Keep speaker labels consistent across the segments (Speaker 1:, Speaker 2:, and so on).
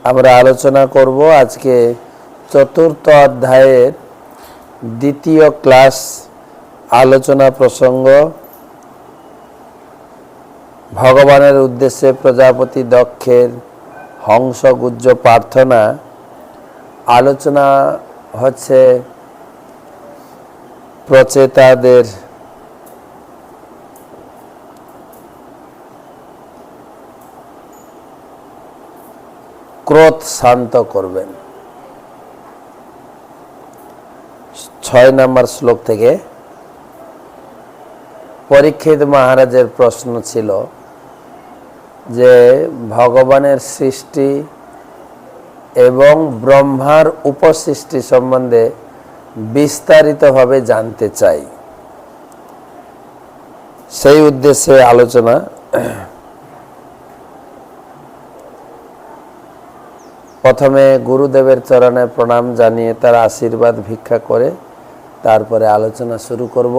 Speaker 1: আমরা আলোচনা করব আজকে চতুর্থ অধ্যায়ের দ্বিতীয় ক্লাস আলোচনা প্রসঙ্গ ভগবানের উদ্দেশ্যে প্রজাপতি দক্ষের হংসগুজ্জ প্রার্থনা। আলোচনা হচ্ছে প্রচেতাদের ক্রোধ শান্ত করবেন। 6 নম্বর শ্লোক থেকে পরীক্ষিত মহারাজের প্রশ্ন ছিল যে ভগবানের সৃষ্টি এবং ব্রহ্মার উপসৃষ্টি সম্বন্ধে বিস্তারিতভাবে জানতে চাই, সেই উদ্দেশ্যে আলোচনা। প্রথমে গুরুদেবের চরণে প্রণাম জানিয়ে তার আশীর্বাদ ভিক্ষা করে তারপরে আলোচনা শুরু করব।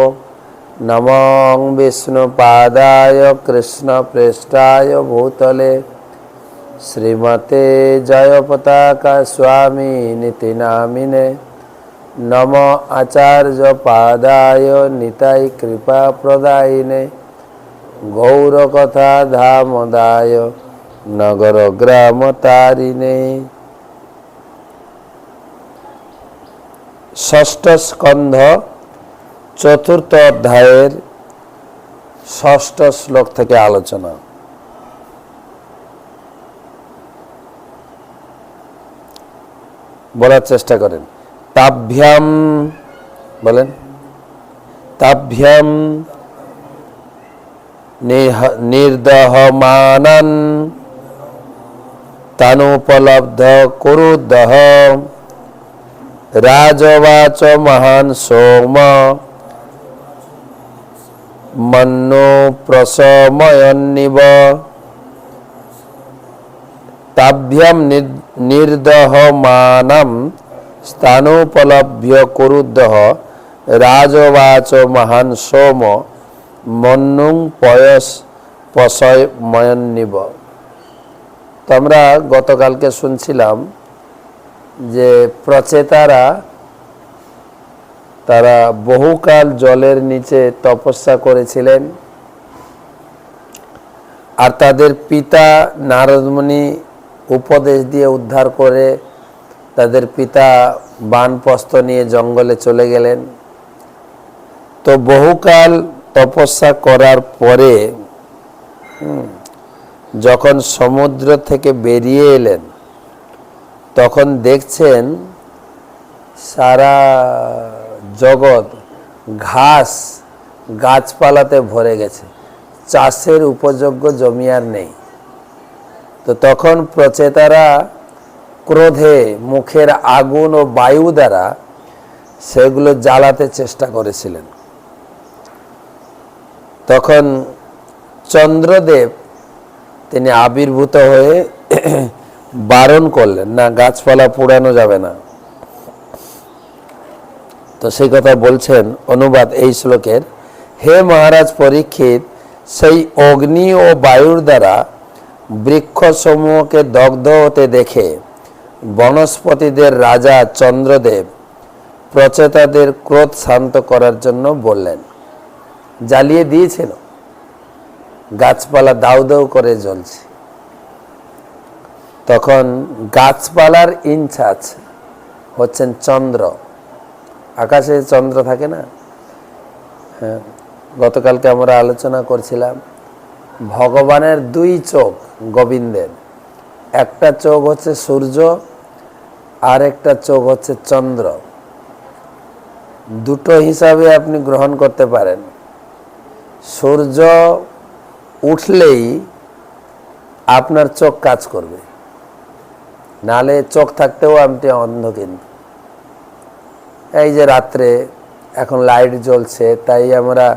Speaker 1: নমঃ বিষ্ণুপাদায় কৃষ্ণ প্রেষ্ঠায় ভূতলে শ্রীমতে জয়পতাকা স্বামী নীতি নামিনে নমঃ আচার্য পাদায় নিতাই কৃপা প্রদায়িনে গৌরকথা ধামদায় নগর গ্রাম তারিণে। ষষ্ঠ স্কন্ধ চতুর্থ অধ্যায়ের ষষ্ঠ শ্লোক থেকে আলোচনা। বলার চেষ্টা করেন। তাভ্যাম বলেন, তাভ্যাম নির্দহমানন তানুপলব্ধ কুরুদহ রাজবাচ মহান সোম মন্নো প্রসময়ন্নিব। তাভ্যাম নির্দহমানম স্থানোপলভ্য কুরুদহ রাজবাচ মহান সোম মন্নুং পয়সময়ন্নিব। তো আমরা গতকালকে শুনছিলাম যে প্রচেতারা তারা বহুকাল জলের নিচে তপস্যা করেছিলেন, আর তাদের পিতা নারদমুনি উপদেশ দিয়ে উদ্ধার করে তাদের পিতা বানপ্রস্থ নিয়ে জঙ্গলে চলে গেলেন। তো বহুকাল তপস্যা করার পরে যখন সমুদ্র থেকে বেরিয়ে এলেন তখন দেখছেন সারা জগৎ ঘাস গাছপালাতে ভরে গেছে, চাষের উপযোগ্য জমি আর নেই। তো তখন প্রচেতারা ক্রোধে মুখের আগুন ও বায়ু দ্বারা সেগুলো জ্বালাতে চেষ্টা করেছিলেন। তখন চন্দ্রদেব তিনি আবির্ভূত হয়ে বারণ করলেন, না, গাছপালা পোড়ানো যাবে না। তো সেই কথা বলছেন অনুবাদ এই শ্লোকের। হে মহারাজ পরীক্ষিত, সেই অগ্নি ও বায়ুর দ্বারা বৃক্ষসমূহকে দগ্ধ হতে দেখে বনস্পতিদের রাজা চন্দ্রদেব প্রচেতাদের ক্রোধ শান্ত করার জন্য বললেন। জ্বালিয়ে দিয়েছিল, গাছপালা দাউ দাউ করে জ্বলছে। তখন গাছপালার ইনচার্জ হচ্ছেন চন্দ্র। আকাশে চন্দ্র থাকে না? হ্যাঁ, গতকালকে আমরা আলোচনা করছিলাম ভগবানের 2 চোখ গোবিন্দের, একটা চোখ হচ্ছে সূর্য আর একটা চোখ হচ্ছে চন্দ্র। দুটো হিসাবে আপনি গ্রহণ করতে পারেন। সূর্য উঠলেই আপনার চোখ কাজ করবে, নালে চোখ থাকতেও আপনি অন্ধ। কিন্তু এই যে রাত্রে এখন লাইট জ্বলছে তাই আমরা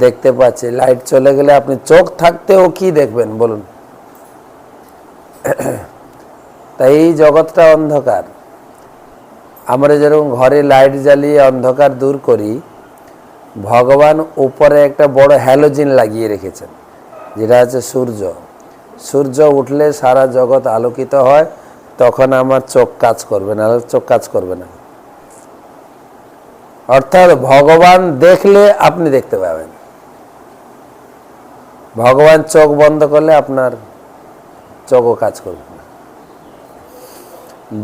Speaker 1: দেখতে পাচ্ছি, লাইট চলে গেলে আপনি চোখ থাকতেও কি দেখবেন বলুন? তাই এই জগৎটা অন্ধকার। আমরা যেরকম ঘরে লাইট জ্বালিয়ে অন্ধকার দূর করি, ভগবান উপরে একটা বড় হ্যালোজিন লাগিয়ে রেখেছেন, যেটা হচ্ছে সূর্য। সূর্য উঠলে সারা জগৎ আলোকিত হয়, তখন আমার চোখ কাজ করবে না, চোখ কাজ করবে না। অর্থাৎ ভগবান দেখলে আপনি দেখতে পাবেন, ভগবান চোখ বন্ধ করলে আপনার চোখও কাজ করবে না।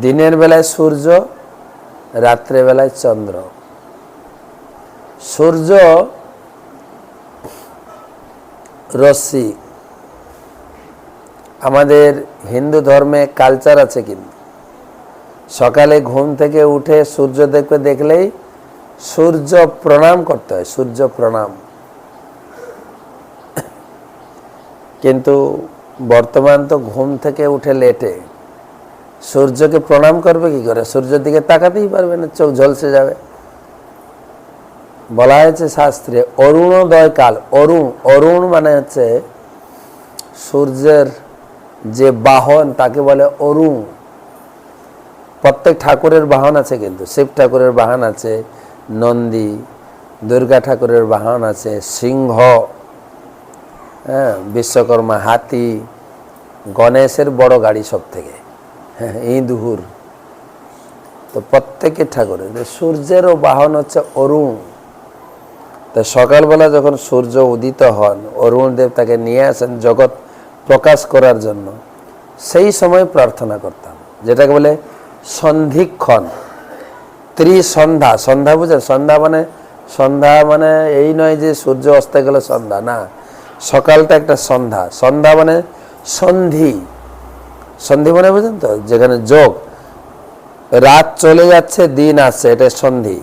Speaker 1: দিনের বেলায় সূর্য, রাত্রে বেলায় চন্দ্র। সূর্য রশ্মি, আমাদের হিন্দু ধর্মে কালচার আছে, কিন্তু সকালে ঘুম থেকে উঠে সূর্য দেখলেই সূর্য প্রণাম করতে হয়, সূর্য প্রণাম। কিন্তু বর্তমান তো ঘুম থেকে উঠে লেটে, সূর্যকে প্রণাম করবে কি করে? সূর্যের দিকে তাকাতেই পারবে না, চোখ ঝলসে যাবে। বলা হয়েছে শাস্ত্রে অরুণোদয় কাল, অরুণ মানে হচ্ছে সূর্যের যে বাহন, তাকে বলে অরুণ। প্রত্যেক ঠাকুরের বাহন আছে, কিন্তু শিব ঠাকুরের বাহন আছে নন্দী, দুর্গা ঠাকুরের বাহন আছে সিংহ, হ্যাঁ, বিশ্বকর্মা হাতি, গণেশের বড় গাড়ি সব থেকে, হ্যাঁ, ইঁদুর। তো প্রত্যেকের ঠাকুরের, সূর্যেরও বাহন হচ্ছে অরুণ। তো সকালবেলা যখন সূর্য উদিত হন, অরুণ দেব তাকে নিয়ে আসেন জগৎ প্রকাশ করার জন্য। সেই সময় প্রার্থনা করতাম, যেটাকে বলে সন্ধিক্ষণ, ত্রিসন্ধ্যা। সন্ধ্যা বুঝেন? সন্ধ্যা মানে এই নয় যে সূর্য অস্ত গেলে সন্ধ্যা, না, সকালটা একটা সন্ধ্যা। সন্ধ্যা মানে সন্ধি, সন্ধি মানে বুঝেন তো, যেখানে যোগ, রাত চলে যাচ্ছে দিন আসছে, এটা সন্ধি।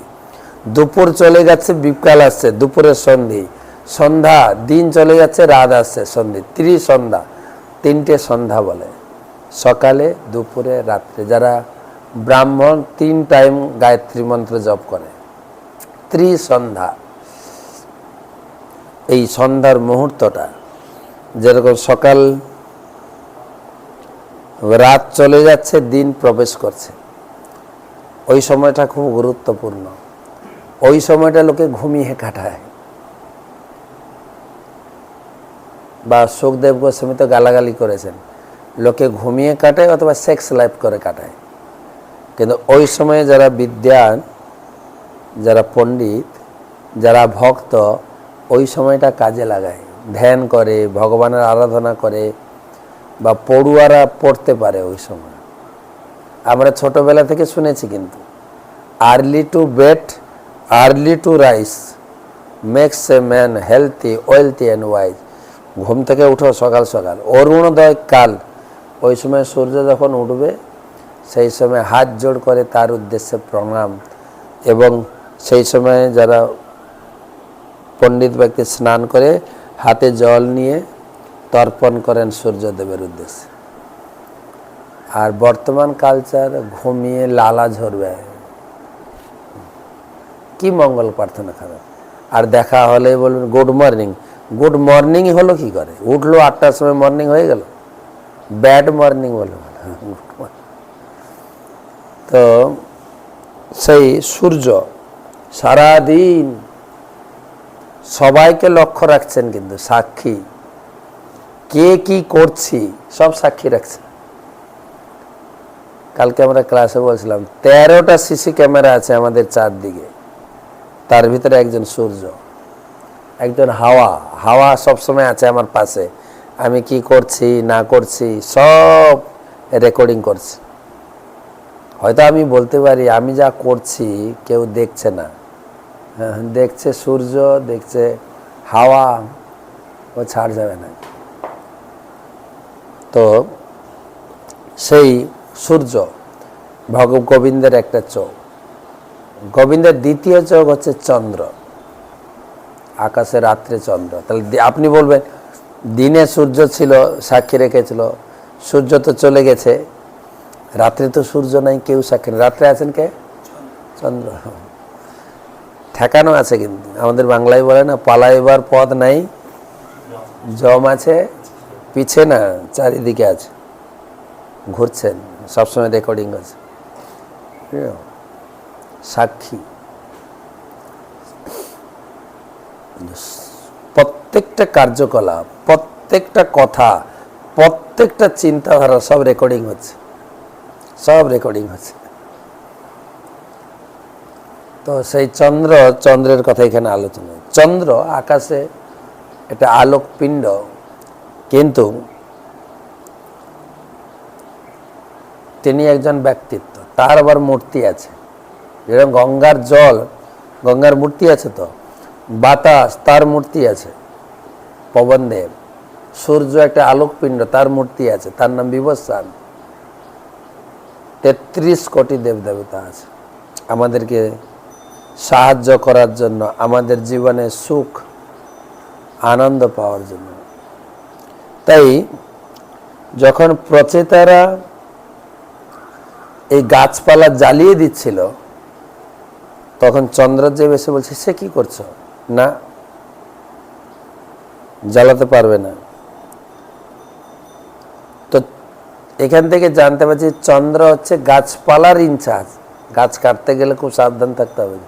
Speaker 1: দুপুর চলে যাচ্ছে বিকাল আসছে, দুপুরের সন্ধি। সন্ধ্যা, দিন চলে যাচ্ছে রাত আসছে, সন্ধি। ত্রিসন্ধ্যা, তিনটে সন্ধ্যা বলে, সকালে দুপুরে রাত্রে। যারা ব্রাহ্মণ 3 টাইম গায়ত্রী মন্ত্র জপ করে, ত্রিসন্ধ্যা। এই সন্ধ্যার মুহূর্তটা, যেরকম সকাল, রাত চলে যাচ্ছে, দিন প্রবেশ করছে, ওই সময়টা খুব গুরুত্বপূর্ণ। ওই সময়টা লোকে ঘুমিয়ে কাটায়, বা সুখদেব গোস্বামী তো গালাগালি করেছেন, লোকে ঘুমিয়ে কাটায় অথবা সেক্স লাইফ করে কাটায়। কিন্তু ওই সময়ে যারা বিদ্বান, যারা পণ্ডিত, যারা ভক্ত, ওই সময়টা কাজে লাগায়, ধ্যান করে, ভগবানের আরাধনা করে, বা পড়ুয়ারা পড়তে পারে ওই সময়। আমরা ছোটবেলা থেকে শুনেছি, কিন্তু early to bed, early to rise makes a man healthy, wealthy and wise. ঘুম থেকে উঠো সকাল সকাল, অরুণোদয় কাল, ওই সময় সূর্য যখন উঠবে, সেই সময় হাত জোড় করে তার উদ্দেশ্যে প্রণাম। এবং সেই সময় যারা পণ্ডিত ব্যক্তি স্নান করে হাতে জল নিয়ে তর্পণ করেন সূর্যদেবের উদ্দেশ্যে। আর বর্তমান কালচার ঘুমিয়ে লালা ঝরবে, কি মঙ্গল প্রার্থনা খারাপ। আর দেখা হলে বলবেন গুড মর্নিং। গুড মর্নিং হলো কি করে? উঠলো 8টার সময়, মর্নিং হয়ে গেল? ব্যাড মর্নিং বলে। তো সেই সূর্য সারাদিন সবাইকে লক্ষ্য রাখছেন, কিন্তু সাক্ষী, কে কি করছি সব সাক্ষী রাখছে। কালকে আমরা ক্লাসে বলছিলাম 13টা সিসি ক্যামেরা আছে আমাদের চারদিকে, তার ভিতরে একজন সূর্য, একজন হাওয়া সবসময় আছে আমার পাশে। আমি কি করছি না করছি সব রেকর্ডিং করছি। হয়তো আমি বলতে পারি আমি যা করছি কেউ দেখছে না, দেখছে সূর্য, দেখছে হাওয়া, ও ছাড় যাবে না। তো সেই সূর্য গোবিন্দের একটা চোখ, গোবিন্দের দ্বিতীয় চোখ হচ্ছে চন্দ্র, আকাশে রাত্রে চন্দ্র। তাহলে আপনি বলবেন দিনে সূর্য ছিল, সাক্ষী রেখেছিল, সূর্য তো চলে গেছে, রাত্রে তো সূর্য নাই, কেউ সাক্ষী নেই, রাত্রে আছেন কে? চন্দ্র। ঠেকানো আছে, কিন্তু আমাদের বাংলায় বলে না, পালাইবার পথ নাই, জম আছে পিছে না, চারিদিকে আছে, ঘুরছেন, সবসময় রেকর্ডিং আছে, সাক্ষী। প্রত্যেকটা কার্যকলাপ, প্রত্যেকটা কথা, প্রত্যেকটা চিন্তাধারা সব রেকর্ডিং হচ্ছে। সব রেকর্ডিং হচ্ছে। তো সেই চন্দ্রের কথা এখানে আলোচনা। চন্দ্র আকাশে এটা আলোক পিণ্ড, কিন্তু তিনি একজন ব্যক্তিত্ব, তার আবার মূর্তি আছে। যেরকম গঙ্গার জল, গঙ্গার মূর্তি আছে, তো বাতাস তার মূর্তি আছে, পবনদেব। সূর্য একটা আলোকপিণ্ড, তার মূর্তি আছে, তার নাম বিবস্বান। 33 কোটি দেবদেবতা আছে আমাদেরকে সাহায্য করার জন্য, আমাদের জীবনে সুখ আনন্দ পাওয়ার জন্য। তাই যখন প্রচেতারা এই গাছপালা জ্বালিয়ে দিচ্ছিল, তখন চন্দ্রদেব এসে বলছে, সে কি করছো? না, জ্বালাতে পারবে না। তো এখান থেকে জানতে পারছি চন্দ্র হচ্ছে গাছপালার ইনচার্জ। গাছ কাটতে গেলে খুব সাবধান থাকতে হবে।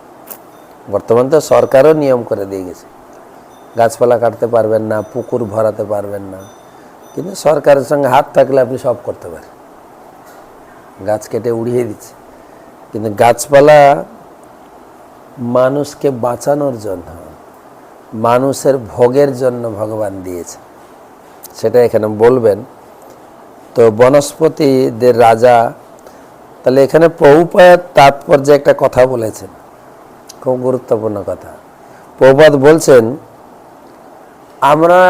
Speaker 1: বর্তমান তো সরকারও নিয়ম করে দিয়ে গেছে, গাছপালা কাটতে পারবেন না, পুকুর ভরাতে পারবেন না। কিন্তু সরকারের সঙ্গে হাত থাকলে আপনি সব করতে পারেন। গাছ কেটে উড়িয়ে দিচ্ছে, কিন্তু গাছপালা মানুষকে বাঁচানোর জন্য, মানুষের ভোগের জন্য ভগবান দিয়েছে, সেটা এখানে বলবেন। তো বনস্পতিদের রাজা, তাহলে এখানে প্রভুপাদ তাৎপর্যে একটা কথা বলেছেন, খুব গুরুত্বপূর্ণ কথা। প্রভুপাদ বলছেন, আমরা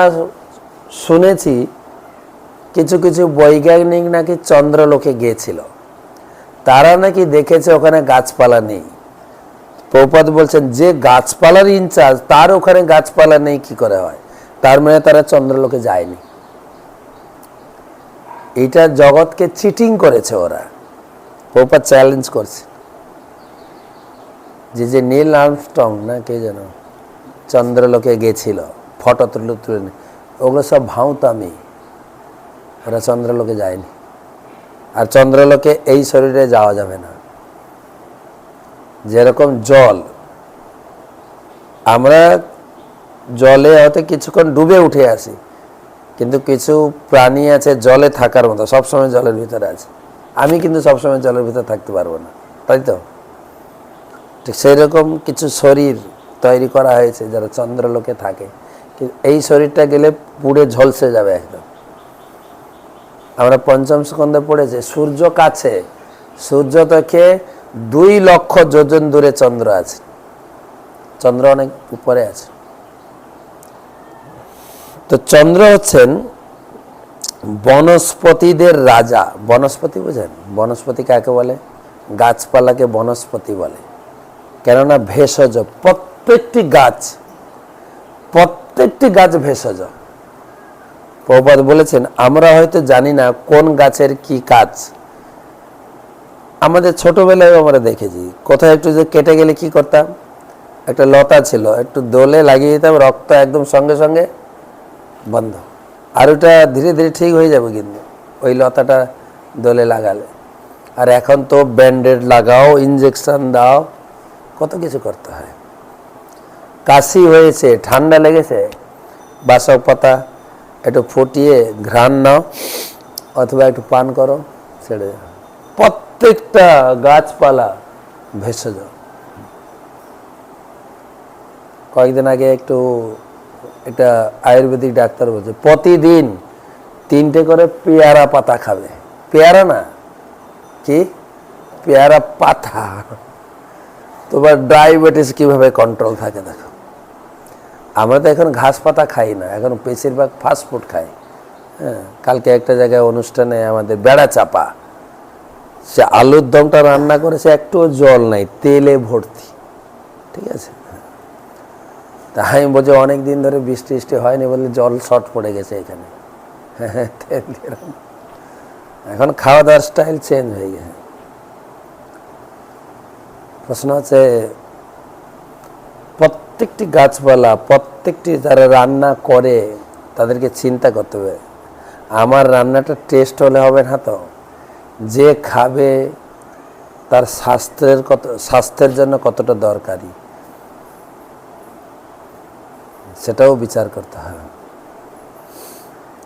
Speaker 1: শুনেছি কিছু কিছু বৈজ্ঞানিক নাকি চন্দ্রলোকে গিয়েছিল, তারা নাকি দেখেছে ওখানে গাছপালা নেই। প্রভুপাদ বলছেন, যে গাছপালার ইনচার্জ তার ওখানে গাছপালা নেই কি করে হয়? তার মানে তারা চন্দ্রলোকে যায়নি। এটা জগৎকে চিটিং করেছে ওরা। প্রভুপাদ চ্যালেঞ্জ করছে যে নীল আর্মস্ট্রং না কে যেন চন্দ্রলোকে গেছিল, ফটো তুলে, ওগুলো সব ভাঁওতামি। ওরা চন্দ্রলোকে যায়নি। আর চন্দ্রলোকে এই শরীরে যাওয়া যাবে না। যেরকম জল, আমরা জলে হয়তো কিছুক্ষণ ডুবে উঠে আসি, কিন্তু কিছু প্রাণী আছে জলে থাকার মতো, সবসময় জলের ভিতরে আছে। আমি কিন্তু সবসময় জলের ভিতরে থাকতে পারবো না, তাই তো? ঠিক সেই রকম কিছু শরীর তৈরি করা হয়েছে যারা চন্দ্রলোকে থাকে, কিন্তু এই শরীরটা গেলে পুড়ে ঝলসে যাবে একদম। আমরা পঞ্চম স্কন্ধে পড়েছে, সূর্য কাছে, সূর্য থেকে 2 লক্ষ যোজন দূরে চন্দ্র আছে, চন্দ্র অনেক উপরে আছে। তো চন্দ্র হচ্ছেন বনস্পতিদের রাজা। বনস্পতি বুঝেন? বনস্পতি কাকে বলে? গাছপালাকে বনস্পতি বলে, কেননা ভেষজ। প্রত্যেকটি গাছ ভেষজ। প্রভুপাদ বলেছেন, আমরা হয়তো জানি না কোন গাছের কি কাজ। আমাদের ছোটবেলায় আমরা দেখেছি, কোথায় একটু যে কেটে গেলে কি করতাম, একটা লতা ছিল, একটু দোলে লাগিয়ে দিতাম, রক্ত একদম সঙ্গে সঙ্গে বন্ধ। আর ওটা ধীরে ধীরে ঠিক হয়ে যাবে, কিন্তু ওই লতাটা দোলে লাগালে। আর এখন তো ব্যান্ডেড লাগাও, ইঞ্জেকশন দাও, কত কিছু করতে হয়। কাশি হয়েছে, ঠান্ডা লেগেছে, বাসক পাতা একটু ফুটিয়ে ঘ্রাণ নাও, অথবা একটু পান করো, ছেড়ে যাও। প্রত্যেকটা গাছপালা ভেষজ। কয়েকদিন আগে এটা আয়ুর্বেদিক ডাক্তার বলছে, প্রতিদিন 3টে করে পেয়ারা পাতা খাবে। পেয়ারা না, কি পেয়ারা পাতা। তোমার ডায়াবেটিস কিভাবে কন্ট্রোল থাকে দেখো। আমরা তো এখন ঘাস পাতা খাই না, এখন বেশিরভাগ ফাস্টফুড খাই। হ্যাঁ, কালকে একটা জায়গায় অনুষ্ঠানে আমাদের বেড়া চাপা, সে আলুর দমটা রান্না করেছে, একটুও জল নাই, তেলে ভর্তি। ঠিক আছে, তা আমি বলছি অনেক দিন ধরে বৃষ্টি হয়নি বলে জল শর্ট পড়ে গেছে এখানে। এখন খাওয়া দাওয়ার স্টাইল চেঞ্জ হয়ে গেছে। প্রশ্ন হচ্ছে, প্রত্যেকটি গাছপালা, প্রত্যেকটি যারা রান্না করে তাদেরকে চিন্তা করতে হবে, আমার রান্নাটা টেস্ট হলে হবে না তো, যে খাবে তার স্বাস্থ্যের জন্য কতটা দরকারি সেটাও বিচার করতে হবে।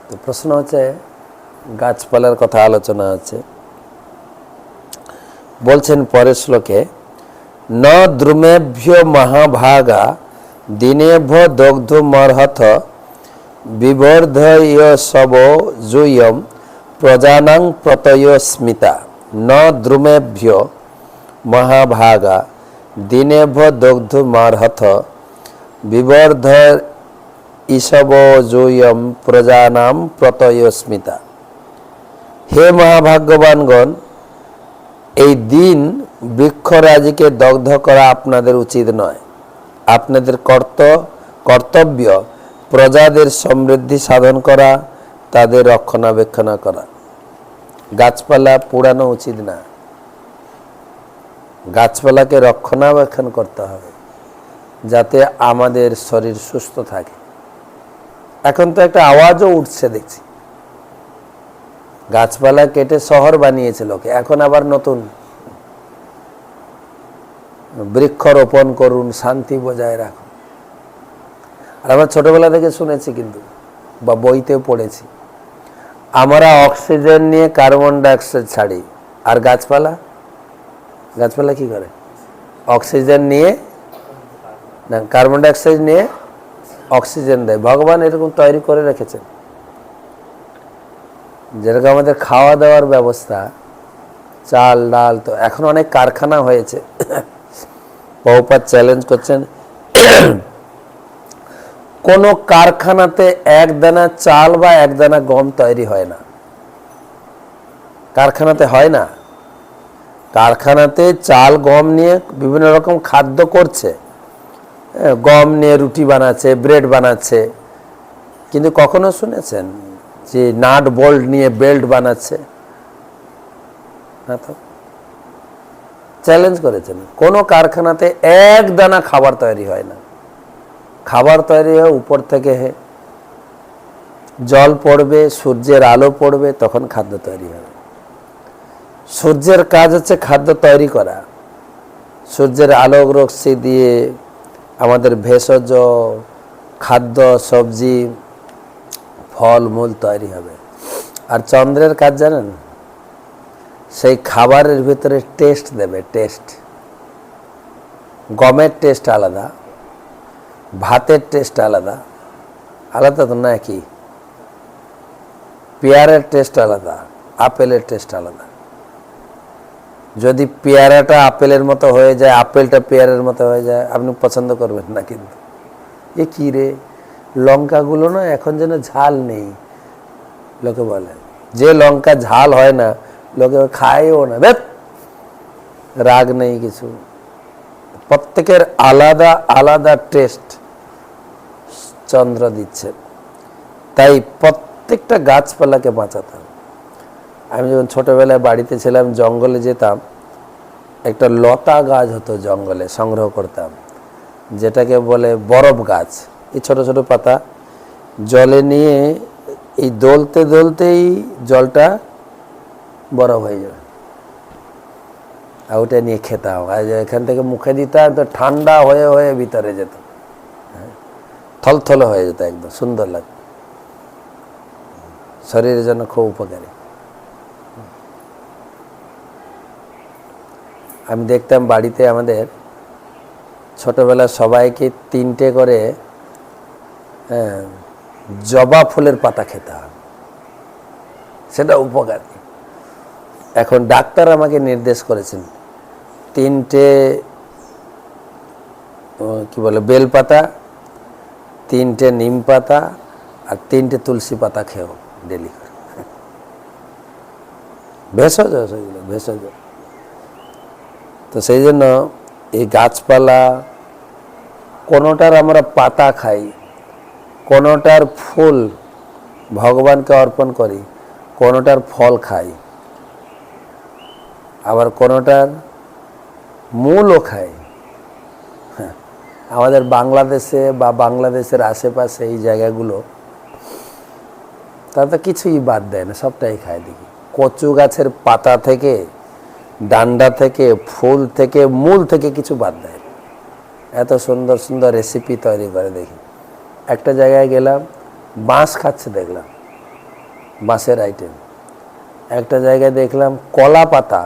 Speaker 1: তো প্রশ্ন হচ্ছে, গাছপালার কথা আলোচনা আছে, বলছেন পরের শ্লোকে, ন দ্রুমেভ্য মহাভাগা দিনেভ্য দগ্ধমর্হথ বিবর্ধয় সব জুয়ম প্রজানাং প্রতয় স্মিতা। ন দ্রুমেভ্য মহাভাগা দিনেভ্য দগ্ধমর্হথ বিবর্ধ ইসব জুয়ম প্রজানাম প্রতয় স্মিতা। হে মহাভাগ্যবানগণ, এই দিন বৃক্ষরাজিকে দগ্ধ করা আপনাদের উচিত নয়। আপনাদের কর্তব্য প্রজাদের সমৃদ্ধি সাধন করা, তাদের রক্ষণাবেক্ষণ করা। গাছপালা পোড়ানো উচিত না, গাছপালাকে রক্ষণাবেক্ষণ করতে হবে যাতে আমাদের শরীর সুস্থ থাকে। এখন তো একটা আওয়াজও উঠছে দেখছি, গাছপালা কেটে শহর বানিয়েছে লোকে, এখন আবার নতুন বৃক্ষরোপণ করুন, শান্তি বজায় রাখুন। আর আমরা ছোটবেলা থেকে শুনেছি কিন্তু, বা বইতেও পড়েছি, আমরা অক্সিজেন নিয়ে কার্বন ডাইঅক্সাইড ছাড়ি, আর গাছপালা কি করে? অক্সিজেন নিয়ে না, কার্বন ডাইঅক্সাইড নিয়ে অক্সিজেন দেয়। ভগবান এরকম তৈরি করে রেখেছেন। যেরকম আমাদের খাওয়া দাওয়ার ব্যবস্থা, চাল ডাল, তো এখন অনেক কারখানা হয়েছে। বহুপাত চ্যালেঞ্জ করছেন, কোন কারখানাতে এক দানা চাল বা এক দানা গম তৈরি হয় না। কারখানাতে হয় না। কারখানাতে চাল গম নিয়ে বিভিন্ন রকম খাদ্য করছে, গম নিয়ে রুটি বানাচ্ছে, ব্রেড বানাচ্ছে, কিন্তু কখনো শুনেছেন যে নাট বোল্ট নিয়ে বেল্ট বানাচ্ছে? না তো। চ্যালেঞ্জ করেছেন, কোনো কারখানাতে এক দানা খাবার তৈরি হয় না। খাবার তৈরি হয় উপর থেকে, জল পড়বে, সূর্যের আলো পড়বে, তখন খাদ্য তৈরি হবে। সূর্যের কাজ হচ্ছে খাদ্য তৈরি করা। সূর্যের আলোক রশ্মি দিয়ে আমাদের ভেষজ খাদ্য, সবজি, ফল মূল তৈরি হবে। আর চন্দ্রের কাজ জানেন? সেই খাবারের ভিতরে টেস্ট দেবে। টেস্ট, গমের টেস্ট আলাদা, ভাতের টেস্ট আলাদা। আলাদা তো না? কি পেয়ারের টেস্ট আলাদা, আপেলের টেস্ট আলাদা। যদি পেয়ারাটা আপেলের মতো হয়ে যায়, আপেলটা পেয়ারের মতো হয়ে যায়, আপনি পছন্দ করবেন না। কিন্তু এ কি রে, লঙ্কাগুলো না এখন যেন ঝাল নেই, লোকে বলে। যে লঙ্কা ঝাল হয় না লোকে খায়ও না, রাগ নেই কিছু। প্রত্যেকের আলাদা আলাদা টেস্ট চন্দ্র দিচ্ছে। তাই প্রত্যেকটা গাছপালাকে বাঁচাতে হবে। আমি যখন ছোটবেলায় বাড়িতে ছিলাম, জঙ্গলে যেতাম, একটা লতা গাছ হতো জঙ্গলে, সংগ্রহ করতাম, যেটাকে বলে বরফ গাছ। এই ছোট ছোট পাতা জলে নিয়ে এই দোলতে দোলতেই জলটা বরফ হয়ে যাবে, আর ওটা নিয়ে খেতাম। আর এখান থেকে মুখে দিতাম তো ঠান্ডা হয়ে হয়ে ভিতরে যেত, থলথল হয়ে যেত, একদম সুন্দর লাগতো, শরীরের জন্য খুব উপকারী। আমি দেখতাম বাড়িতে আমাদের ছোটবেলা সবাইকে 3টে করে জবা ফুলের পাতা খেতে হবে, সেটা উপকারী। এখন ডাক্তার আমাকে নির্দেশ করেছেন 3টে কি বলে বেলপাতা, 3টে নিম পাতা আর 3টে তুলসী পাতা খেও ডেলি করে। ভেষজ, সেগুলো ভেষজ। তো সেই জন্য এই গাছপালা, কোনোটার আমরা পাতা খাই, কোনোটার ফুল ভগবানকে অর্পণ করি, কোনোটার ফল খাই, আবার কোনোটার মূলও খাই। আমাদের বাংলাদেশে বা বাংলাদেশের আশেপাশে এই জায়গাগুলো, তারা তো কিছুই বাদ দেয় না, সবটাই খায়। দেখি কচু গাছের পাতা থেকে, ডান্ডা থেকে, ফুল থেকে, মূল থেকে কিছু বাদ দেয়। এত সুন্দর সুন্দর রেসিপি তৈরি করে। দেখি একটা জায়গায় গেলাম, বাঁশ খাচ্ছে দেখলাম, বাঁশের আইটেম। একটা জায়গায় দেখলাম কলা পাতা,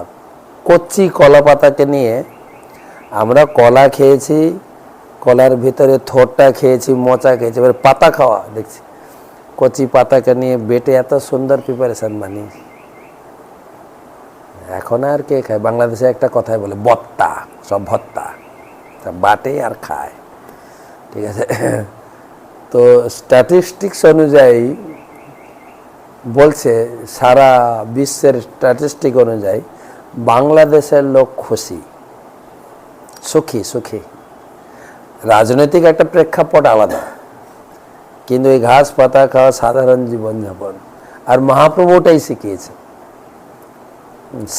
Speaker 1: কচি কলা পাতাকে নিয়ে, আমরা কলা খেয়েছি, কলার ভিতরে থোরটা খেয়েছি, মোচা খেয়েছি, এবার পাতা খাওয়া দেখছি। কচি পাতাকে নিয়ে বেটে এত সুন্দর প্রিপারেশন বানিয়েছি। এখন আর কে খায়? বাংলাদেশে একটা কথাই বলে বত্তা, সব ভত্তা, সব বাটে আর খায়। ঠিক আছে, তো স্ট্যাটিস্টিক্স অনুযায়ী বলছে, সারা বিশ্বের স্ট্যাটিস্টিক অনুযায়ী বাংলাদেশের লোক খুশি, সুখী সুখী। রাজনৈতিক একটা প্রেক্ষাপট আলাদা, কিন্তু এই ঘাস পাতা খাওয়া সাধারণ জীবনযাপন। আর মহাপ্রভু ওটাই শিখিয়েছে,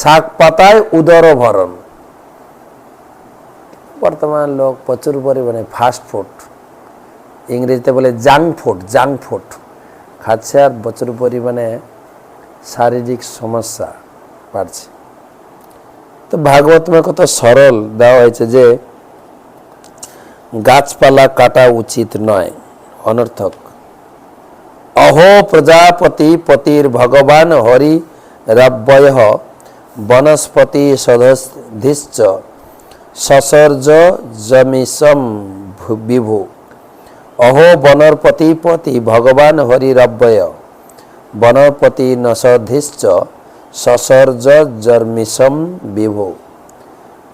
Speaker 1: শাক পাতায় উদর ভরণ। বর্তমান লোক প্রচুর পরিমাণে ফাস্ট ফুড, ইংরেজিতে বলে জাঙ্ক ফুড খাচ্ছে, আর প্রচুর পরিমাণে শারীরিক সমস্যা বাড়ছে। তো ভাগবতমে কত সরল দেওয়া হয়েছে যে গাছপালা কাটা উচিত নয়। অনর্থক, অহো প্রজাপতি পতির ভগবান হরি রব্বয় বনস্পতি সদধিশ্চ সসর্জ জমিসম বিভু। অহো বনরপতি পতি ভগবান হরি রব্বয় বনপতি নসধিশ্চ সসর্জ জর্মিসম বিভু।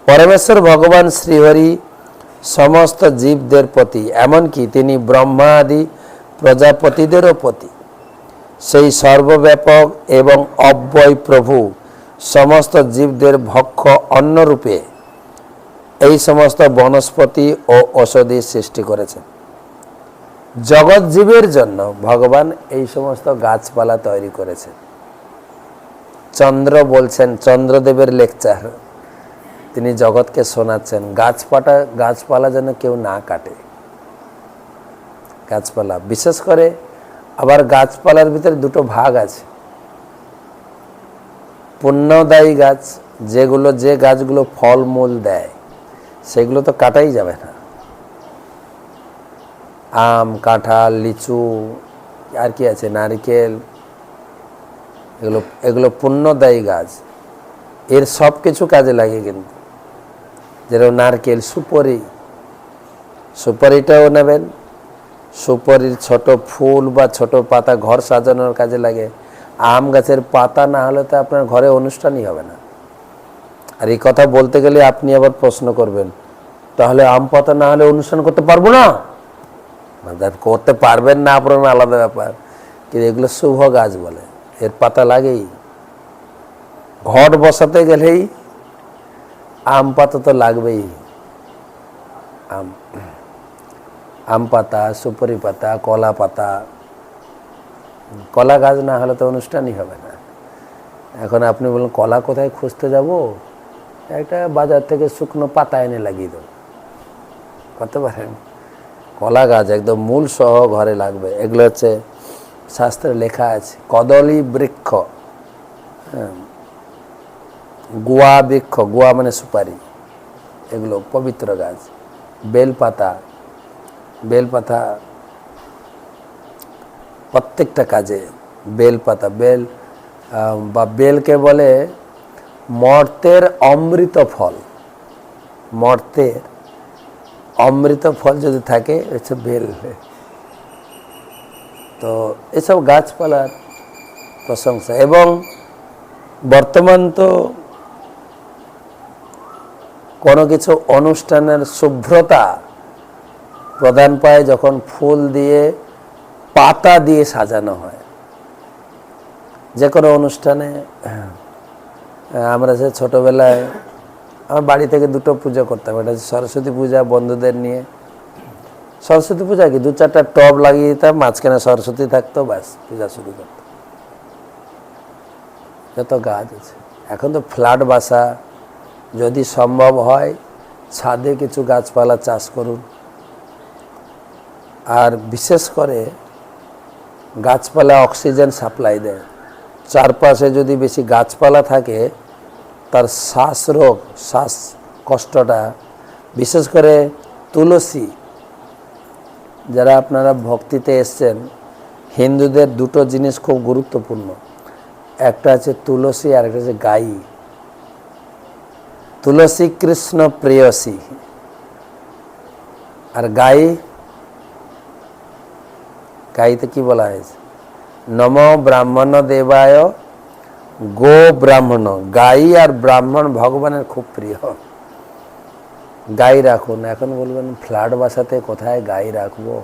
Speaker 1: পরমেশ্বর ভগবান শ্রীহরি সমস্ত জীবদের প্রতি, এমনকি তিনি ব্রহ্মা আদি প্রজাপতিদেরও প্রতি। সেই সর্বব্যাপক এবং অব্যয় প্রভু সমস্ত জীবদের ভক্ষ অন্নরূপে এই সমস্ত বনস্পতি ও ঔষধি সৃষ্টি করেছেন। জগৎ জীবের জন্য ভগবান এই সমস্ত গাছপালা তৈরি করেছেন। চন্দ্র বলছেন, চন্দ্রদেবের লেকচার, তিনি জগৎকে শোনাচ্ছেন গাছপালা যেন কেউ না কাটে। গাছপালা বিশেষ করে, আবার গাছপালার ভিতরে দুটো ভাগ আছে। পুণ্যদায়ী গাছ, যে গাছগুলো ফল মূল দেয়, সেগুলো তো কাটাই যাবে না। আম, কাঁঠাল, লিচু, আর কি আছে, নারকেল, এগুলো পুণ্যদায়ী গাছ, এর সব কিছু কাজে লাগে। কিন্তু যেরকম নারকেল, সুপারিটাও নেবেন, সুপারির ছোট ফুল বা ছোট পাতা ঘর সাজানোর কাজে লাগে। আম গাছের পাতা না হলে তো আপনার ঘরে অনুষ্ঠানই হবে না। আর এই কথা বলতে গেলে আপনি আবার প্রশ্ন করবেন, তাহলে আম পাতা না হলে অনুষ্ঠান করতে পারবো না? করতে পারবেন না আপনার আলাদা ব্যাপার, কিন্তু এগুলো শুভ গাছ বলে, এর পাতা লাগেই। ঘট বসাতে গেলেই আম পাতা তো লাগবেই। আম পাতা, সুপারি পাতা, কলা পাতা, কলা গাছ না হলে তো অনুষ্ঠানই হবে না। এখন আপনি বলেন কলা কোথায় খুঁজতে যাব? একটা বাজার থেকে শুকনো পাতা এনে লাগিয়ে দেবো, করতে পারেন। কলা গাছ একদম মূল সহ ঘরে লাগবে। এগুলো হচ্ছে শাস্ত্রে লেখা আছে। কদলী বৃক্ষ, গুয়া বৃক্ষ, গুয়া মানে সুপারি, এগুলো পবিত্র গাছ। বেলপাতা প্রত্যেকটা কাজে বেলপাতা, বা বেলকে বলে মর্তের অমৃত ফল। মর্তের অমৃত ফল যদি থাকে হচ্ছে বেল। তো এসব গাছপালার প্রশংসা। এবং বর্তমান তো কোনো কিছু অনুষ্ঠানের শুভ্রতা প্রদান পায় যখন ফুল দিয়ে, পাতা দিয়ে সাজানো হয়। যে কোনো অনুষ্ঠানে, আমরা যে ছোটোবেলায় আমার বাড়ি থেকে দুটো পুজো করতাম। এটা সরস্বতী পূজা, বন্ধুদের নিয়ে। সরস্বতী পূজা কি 2-4টা টব লাগিয়ে দিতাম, মাঝখানে সরস্বতী থাকতো, ব্যাস পূজা শুরু করতো। যত গাছ আছে এখন তো ফ্ল্যাট বাসা, যদি সম্ভব হয় ছাদে কিছু গাছপালা চাষ করুন। আর বিশেষ করে গাছপালা অক্সিজেন সাপ্লাই দেয়। চারপাশে যদি বেশি গাছপালা থাকে, তার শ্বাস কষ্টটা, বিশেষ করে তুলসী, যারা আপনারা ভক্তিতে এসছেন, হিন্দুদের দুটো জিনিস খুব গুরুত্বপূর্ণ। একটা আছে তুলসী, আর একটা আছে গাই। তুলসী কৃষ্ণ প্রেয়সী। আর গাই, গাইতে কি বলা হয়েছে? নম ব্রাহ্মণ দেবায় গো ব্রাহ্মণ। গাই আর ব্রাহ্মণ ভগবানের খুব প্রিয়। গাই রাখুন। এখন বলবেন ফ্ল্যাট বাসাতে কোথায় গাই রাখবো?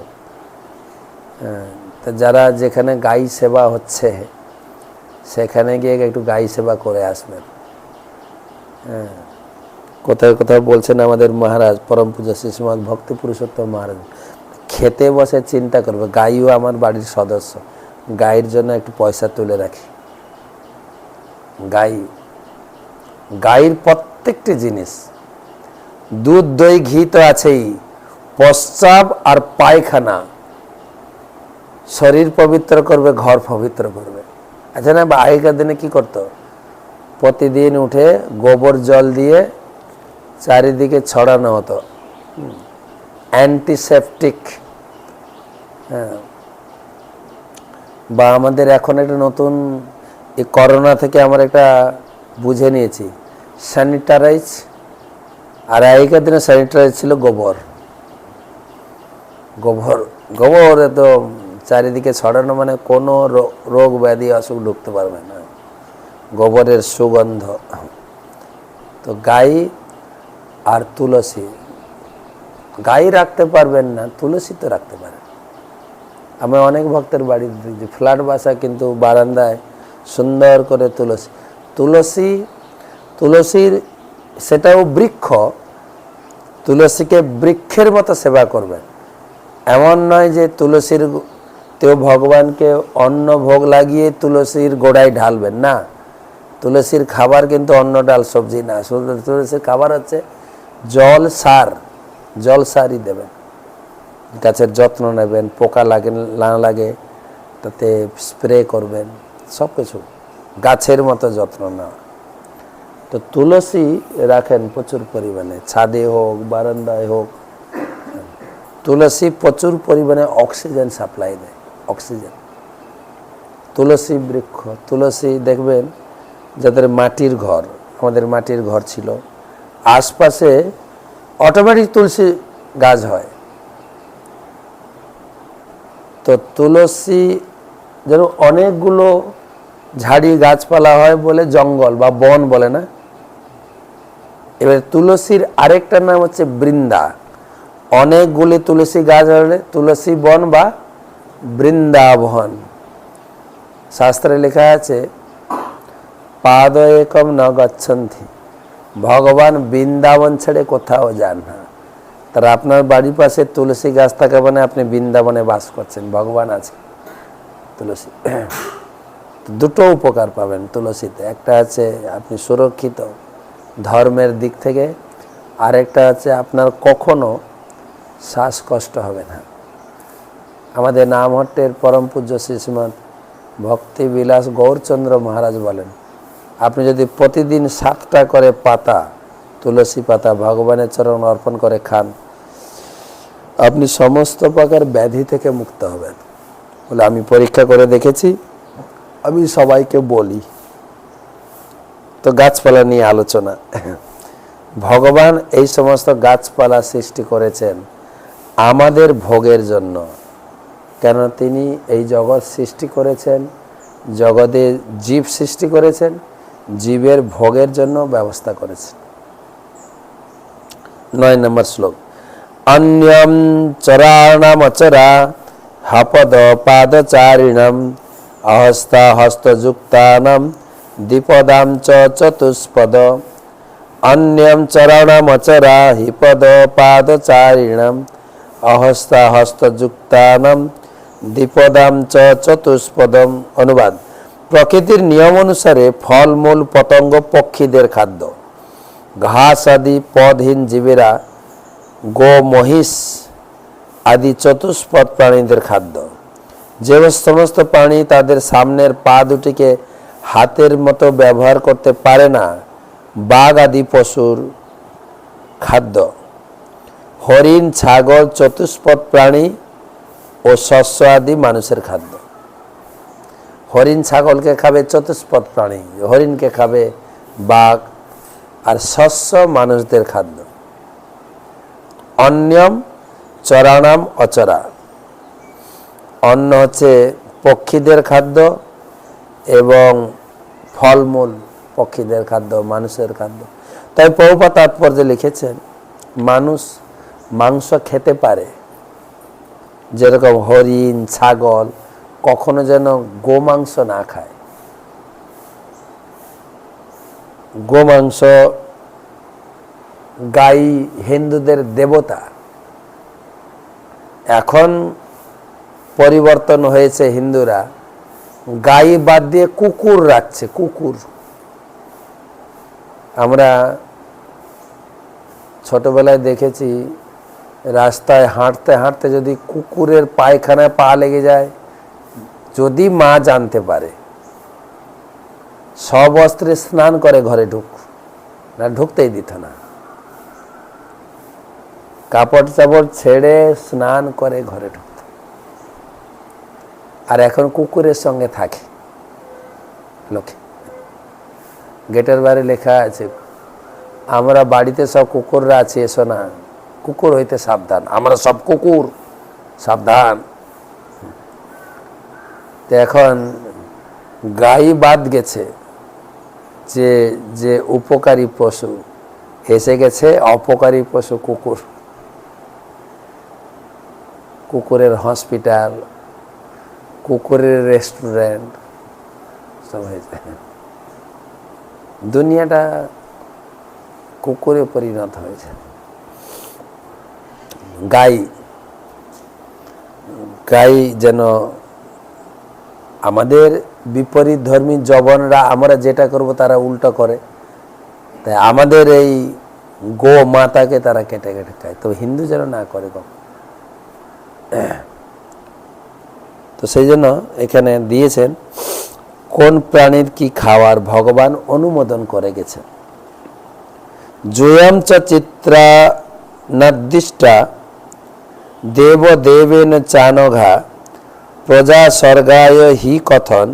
Speaker 1: তো যারা যেখানে গাই সেবা হচ্ছে সেখানে গিয়ে একটু গাই সেবা করে আসবেন। কোথায় কোথায় বলছেন আমাদের মহারাজ পরম পূজ্য শ্রী শ্রীমৎ ভক্তি পুরুষোত্তম মহারাজ, খেতে বসে চিন্তা করবে গাইও আমার বাড়ির সদস্য, গাইয়ের জন্য একটু পয়সা তুলে রাখি। গাই, গাইয়ের প্রত্যেকটি জিনিস, দুধ দই ঘি তো আছেই, প্রস্রাব আর পায়খানা শরীর পবিত্র করবে, ঘর পবিত্র করবে। আচ্ছা না, আগেকার দিনে কি করতো? প্রতিদিন উঠে গোবর জল দিয়ে চারিদিকে ছড়ানো হতো, অ্যান্টিসেপটিক। হ্যাঁ, বা আমাদের এখন একটা নতুন, এই করোনা থেকে আমরা একটা বুঝে নিয়েছি, স্যানিটারাইজ। আর আগেকার দিনে স্যানিটারাইজ ছিল গোবর। গোবর গোবর এত চারিদিকে ছড়ানো, মানে কোনো রোগ ব্যাধি অসুখ ঢুকতে পারবে না, গোবরের সুগন্ধ। তো গাই আর তুলসী, গাই রাখতে পারবেন না, তুলসী তো রাখতে পারেন। আমি অনেক ভক্তের বাড়ি দিয়েছি ফ্ল্যাট বাসা, কিন্তু বারান্দায় সুন্দর করে তুলসী। তুলসী, তুলসীর সেটাও বৃক্ষ, তুলসীকে বৃক্ষের মতো সেবা করবেন। এমন নয় যে তুলসীর তেও ভগবানকে অন্ন ভোগ লাগিয়ে তুলসীর গোড়ায় ঢালবেন না। তুলসীর খাবার কিন্তু অন্ন ডাল সবজি না, তুলসীর খাবার হচ্ছে জল সার, জল সারই দেবেন। গাছের যত্ন নেবেন, পোকা লাগে না লাগে তাতে স্প্রে করবেন, সব কিছু গাছের মতো যত্ন নেওয়া। তো তুলসী রাখেন প্রচুর পরিমাণে, ছাদে হোক বারান্দায় হোক। তুলসী প্রচুর পরিমাণে অক্সিজেন সাপ্লাই দেয়, অক্সিজেন। তুলসী বৃক্ষ, তুলসী দেখবেন যাদের মাটির ঘর, আমাদের মাটির ঘর ছিল, আশপাশে অটোমেটিক তুলসী গাছ হয়। তো তুলসী যেন অনেকগুলো ঝাড়ি গাছপালা হয় বলে জঙ্গল বা বন বলে না। এবার তুলসীর আরেকটা নাম হচ্ছে বৃন্দা। অনেকগুলি তুলসী গাছ হলে তুলসী বন বা বৃন্দাবন। শাস্ত্রে লেখা আছে পাদ একম ন গচ্ছন্তি, ভগবান বৃন্দাবন ছেড়ে কোথাও যান না। তার আপনার বাড়ির পাশে তুলসী গাছ থাকা মানে আপনি বৃন্দাবনে বাস করছেন, ভগবান আছে। তুলসী দুটো উপকার পাবেন তুলসীতে, একটা আছে আপনি সুরক্ষিত ধর্মের দিক থেকে, আরেকটা আছে আপনার কখনো শ্বাসকষ্ট হবে না। আমাদের নামহট্টের পরম পূজ্য শ্রী শ্রীমৎ ভক্তি বিলাস গৌরচন্দ্র মহারাজ বলেন, আপনি যদি প্রতিদিন 7টা করে পাতা, তুলসী পাতা ভগবানের চরণ অর্পণ করে খান, আপনি সমস্ত প্রকার ব্যাধি থেকে মুক্ত হবেন বলে আমি পরীক্ষা করে দেখেছি, আমি সবাইকে বলি। তো গাছপালা নিয়ে আলোচনা, ভগবান এই সমস্ত গাছপালা সৃষ্টি করেছেন আমাদের ভোগের জন্য। কেন তিনি এই জগৎ সৃষ্টি করেছেন, জগতে জীব সৃষ্টি করেছেন, জীবের ভোগের জন্য ব্যবস্থা করেছেন। 9 নম্বর শ্লোক, অন্যম চরাণামচরা হপদ পাদচারিণম অহস্তা হস্তযুক্তানাম দ্বিপদাম চ চতুষ্পদ। অন্যম চরণমচরা হিপদ পাদচারিণম অহস্তা হস্তযুক্তানাম দ্বিপদাম চ চতুষ্পদম। অনুবাদ, প্রকৃতির নিয়ম অনুসারে ফলমূল পতঙ্গ পক্ষীদের খাদ্য, ঘাস আদি পদহীন জীবেরা গো মহিষ আদি চতুষ্পদ প্রাণীদের খাদ্য। যে সমস্ত প্রাণী তাদের সামনের পা দুটিকে হাতের মতো ব্যবহার করতে পারে না, বাঘ আদি পশুর খাদ্য। হরিণ, ছাগল চতুষ্পদ প্রাণী ও শস্য আদি মানুষের খাদ্য। হরিণ ছাগলকে খাবে চতুষ্পদ প্রাণী, হরিণকে খাবে বাঘ, আর শস্য মানুষদের খাদ্য। অন্যম চরানাম অচরা, অন্ন হচ্ছে পক্ষীদের খাদ্য এবং ফলমূল পক্ষীদের খাদ্য, মানুষের খাদ্য। তাই প্রভুপাদ তাৎপর্যে লিখেছেন মানুষ মাংস খেতে পারে, যেরকম হরিণ ছাগল, কখনো যেন গোমাংস না খায়। গোমাংস, গাই হিন্দুদের দেবতা। এখন পরিবর্তন হয়েছে, হিন্দুরা গাই বাদ দিয়ে কুকুর রাখছে। কুকুর, আমরা ছোটবেলায় দেখেছি রাস্তায় হাঁটতে হাঁটতে যদি কুকুরের পায়খানায় পা লেগে যায়, যদি মা জানতে পারে, সবস্ত্রে স্নান করে ঘরে ঢুকতেই দিত না। কাপড় চাপড় ছেড়ে স্নান করে ঘরে ঢুকত। আর এখন কুকুরের সঙ্গে থাকে লোকে। গেটের বাইরে লেখা আছে, আমরা বাড়িতে সব কুকুররা আছি, এসো না, কুকুর হইতে সাবধান, আমরা সব কুকুর, সাবধান। তো এখন গাই বাদ গেছে, যে যে উপকারী পশু, এসে গেছে অপকারী পশু কুকুর। কুকুরের হসপিটাল, কুকুরের রেস্টুরেন্ট সব হয়েছে। দুনিয়াটা কুকুরে পরিণত হয়েছে। গাই যেন আমাদের বিপরীত ধর্মী জবনরা, আমরা যেটা করব তারা উল্টো করে, তাই আমাদের এই গো মাতাকে তারা কেটে কেটে খায়। তো হিন্দু যেন না করে কখন। তো সেই জন্য এখানে দিয়েছেন কোন প্রাণীর কি খাওয়ার ভগবান অনুমোদন করে গেছেন। জোয়ম চ চিত্রা নির্দিষ্টা দেব দেবেন চানঘা প্রজা স্বর্গায় হি কথন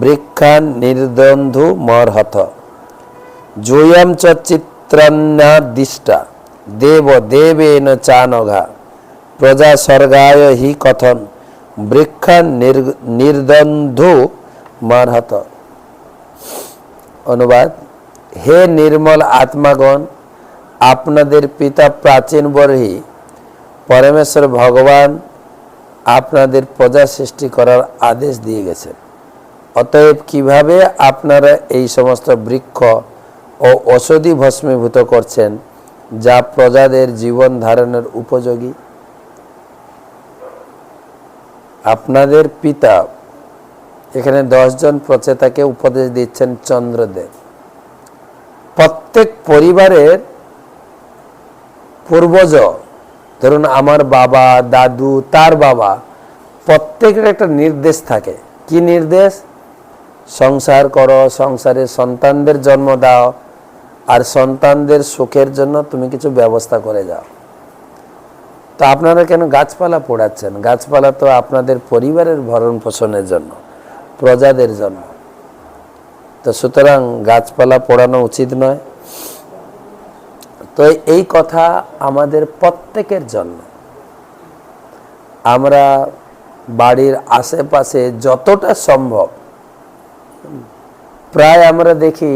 Speaker 1: বৃক্ষান নির্দ্বন্ধু মর্হত। জোয়ম চ চিত্রান্নাদিষ্টা দেব দেবেন চানঘা প্রজা স্বর্গায় হি কথন বৃক্ষান নির্দ্বন্ধু মর্হত। অনুবাদ, হে নির্মল আত্মাগণ, আপনাদের পিতা প্রাচীন বর্হি পরমেশ্বর ভগবান আপনাদের প্রজা সৃষ্টি করার আদেশ দিয়ে গেছেন। অতএব কিভাবে আপনারা এই সমস্ত বৃক্ষ ও ঔষধি ভস্মীভূত করছেন যা প্রজাদের জীবন ধারণের উপযোগী? আপনাদের পিতা, এখানে 10 জন প্রচেতাকে উপদেশ দিচ্ছেন চন্দ্রদেব। প্রত্যেক পরিবারের পূর্বজ, ধরুন আমার বাবা, দাদু, তার বাবা, প্রত্যেকের একটা নির্দেশ থাকে। কি নির্দেশ? সংসার করো, সংসারে সন্তানদের জন্ম দাও, আর সন্তানদের সুখের জন্য তুমি কিছু ব্যবস্থা করে যাও। তো আপনারা কেন গাছপালা পোড়াচ্ছেন? গাছপালা তো আপনাদের পরিবারের ভরণ পোষণের জন্য, প্রজাদের জন্য। তো সুতরাং গাছপালা পোড়ানো উচিত নয়। তো এই কথা আমাদের প্রত্যেকের জন্য। আমরা বাড়ির আশেপাশে যতটা সম্ভব, প্রায় আমরা দেখি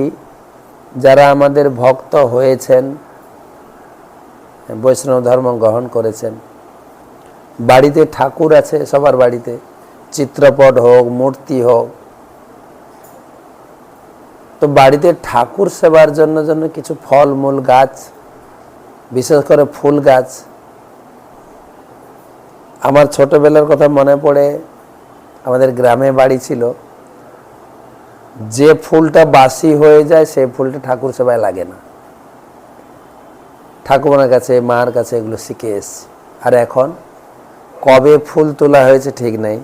Speaker 1: যারা আমাদের ভক্ত হয়েছেন, বৈষ্ণব ধর্ম গ্রহণ করেছেন, বাড়িতে ঠাকুর আছে, সবার বাড়িতে চিত্রপট হোক, মূর্তি হোক, তো বাড়িতে ঠাকুর সেবার জন্য কিছু ফলমূল গাছ, বিশেষ করে ফুল গাছ। আমার ছোটবেলার কথা মনে পড়ে, আমাদের গ্রামে বাড়ি ছিল, যে ফুলটা বাসি হয়ে যায় সেই ফুলটা ঠাকুর সেবায় লাগে না। ঠাকুমার কাছে, মার কাছে এগুলো শিখে এসছি। আর এখন কবে ফুল তোলা হয়েছে ঠিক নেই,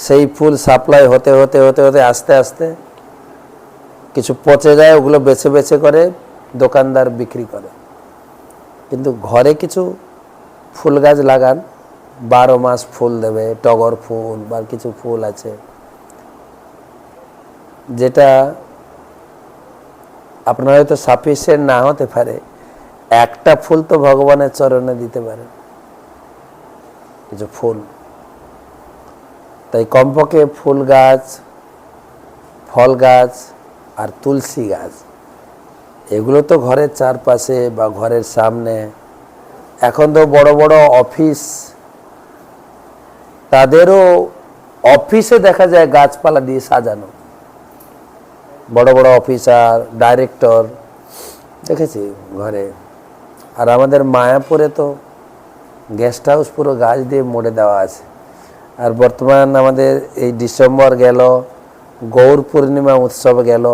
Speaker 1: সেই ফুল সাপ্লাই হতে হতে হতে হতে আস্তে আস্তে কিছু পচে যায়, ওগুলো বেছে বেছে করে দোকানদার বিক্রি করে। কিন্তু ঘরে কিছু ফুল গাছ লাগান, 12 মাস ফুল দেবে, টগর ফুল বা কিছু ফুল আছে যেটা আপনার হয়তো সাফিসিয়েন্ট না হতে পারে, একটা ফুল তো ভগবানের চরণে দিতে পারেন, কিছু ফুল। তাই কমপক্ষে ফুল গাছ, ফল গাছ আর তুলসী গাছ, এগুলো তো ঘরের চারপাশে বা ঘরের সামনে। এখন তো বড় বড় অফিস, তাদেরও অফিসে দেখা যায় গাছপালা দিয়ে সাজানো। বড় বড় অফিসার, ডাইরেক্টর দেখেছি ঘরে। আর আমাদের মায়াপুরে তো গেস্ট হাউস পুরো গাছ দিয়ে মোড়ে দেওয়া আছে। আর বর্তমান আমাদের এই ডিসেম্বর গেল, গৌর পূর্ণিমা উৎসব গেল,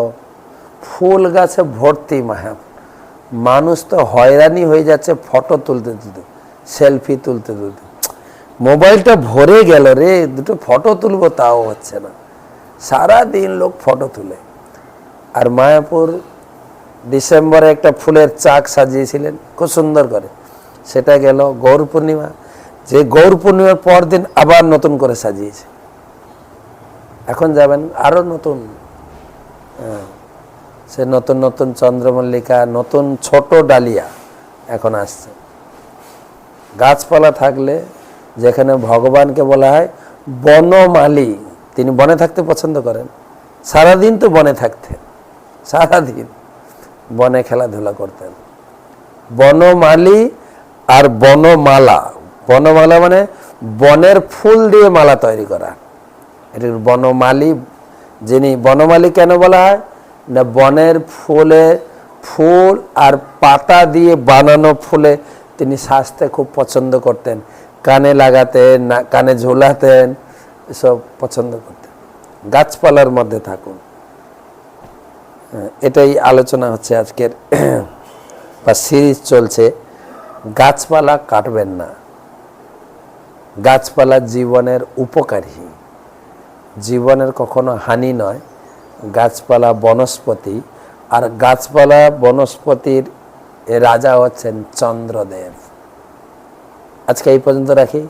Speaker 1: ফুল গাছে ভর্তি মায়াপুর। মানুষ তো হয়রানি হয়ে যাচ্ছে ফটো তুলতে তুলতে, সেলফি তুলতে তুলতে। মোবাইলটা ভরে গেল রে, দুটো ফটো তুলবো তাও হচ্ছে না, সারা দিন লোক ফটো তুলে। আর মায়াপুর ডিসেম্বরে একটা ফুলের চাক সাজিয়েছিলেন খুব সুন্দর করে, সেটা গেল গৌর পূর্ণিমা, যে গৌর পূর্ণিমার পর দিন আবার নতুন করে সাজিয়েছে। এখন যাবেন আরো নতুন, সে নতুন নতুন চন্দ্রমল্লিকা, নতুন ছোট ডালিয়া এখন আসছে। গাছপালা থাকলে, যেখানে ভগবানকে বলা হয় বনমালী, তিনি বনে থাকতে পছন্দ করেন, সারাদিন তো বনে থাকতেন, সারাদিন বনে খেলাধুলা করতেন। বনমালী আর বনমালা, বনমালা মানে বনের ফুল দিয়ে মালা তৈরি করা, এটা বনমালী। যিনি বনমালী কেন বলা হয় না, বনের ফুল আর পাতা দিয়ে বানানো ফুলে তিনি সাজতে খুব পছন্দ করতেন, কানে লাগাতেন, কানে ঝোলাতেন, এসব পছন্দ করতেন। গাছপালার মধ্যে থাকুন, এটাই আলোচনা হচ্ছে আজকের, বা সিরিজ চলছে। গাছপালা কাটবেন না, গাছপালা জীবনের উপকারী, জীবনের কখনো হানি নয়। গাছপালা বনস্পতি, আর গাছপালা বনস্পতির রাজা হচ্ছেন চন্দ্রদেব। আজকে এই পর্যন্ত রাখি।